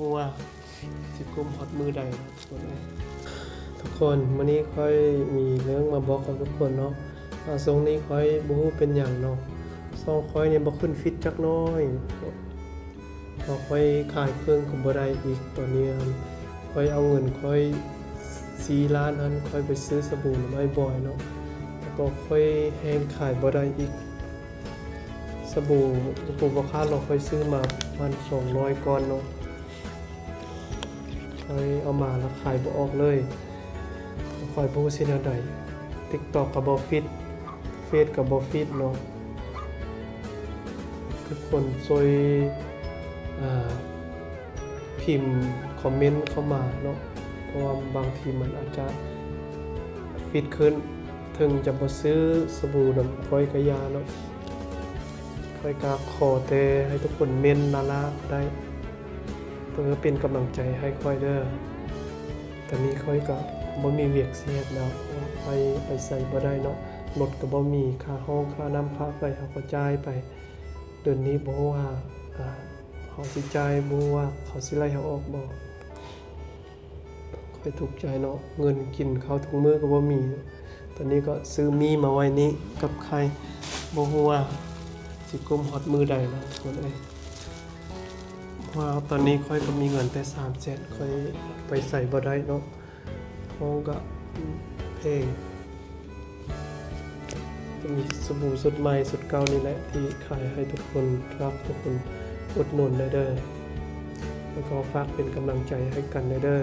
หัวสิกุมฮอตมือใดนะทุกคนวันนี้ค่อยมีเรื่องมาบอกกับทุกคนเนาะทรงนี้ค่อยบ่ฮู้เป็นหยังเนาะทรงค่อยเนี่ยบ่ขึ้นฟิตจักน้อยพอค่อยขายเครื่องก็บ่ได้อีกตอนนี้ค่อยเอาเงินค่อย4ล้านนั้นค่อยไปซื้อสบู่น้ำไอ้บอยเนาะแต่ก็ค่อยแฮงขายบ่ได้อีกสบู่ราคาเราค่อยซื้อมา1,200ก้อนเนาะค่อยเอามาแล้วขายบ่ออกเลยค่อยบ่รู้สิแนวใด TikTok ก็บ่ฟิตเฟซก็บ่ฟิตเนาะทุกคนช่วยพิมพ์คอมเมนต์เข้ามาเนาะเพราะว่าบางทีมันอาจจะฟิตขึ้นถึงจะบ่ซื้อสบู่น้ำค่อยกะยาเนาะค่อยก็ขอแต่ให้ทุกคนเม้นน่ารักได้เพื่อเป็นกำลังใจให้ค่อยเด้อตอนนี้ค่อยก็บ่มีเวียกเสียดแล้วไปใส่บ่ได้เนาะรถก็บ่มีค่าห้องค่าน้ำค่าไฟเฮาก็จ่ายไปเดือนนี้บ่ฮู้ว่าเขาสิจ่ายบ่ว่าเขาสิไล่เฮาออกบ่ค่อยทุกข์ใจเนาะเงินกินข้าวทุกมื้อก็บ่มีตอนนี้ก็ซื้อมีมาไว้นี้กับใครบ่ฮู้ว่าสิกุมฮอดมือใดแล้วคนเอ้ยว่าตอนนี้ค่อยก็มีเงินแต่300,000ค่อยไปใส่บ่ได้เนาะห้องก็เพลงจะมีสบู่สุดใหม่สุดเก่านี่แหละที่ขายให้ทุกคนรักทุกคนอุดหนุนได้เด้อแล้วก็ฝากเป็นกำลังใจให้กันได้เด้อ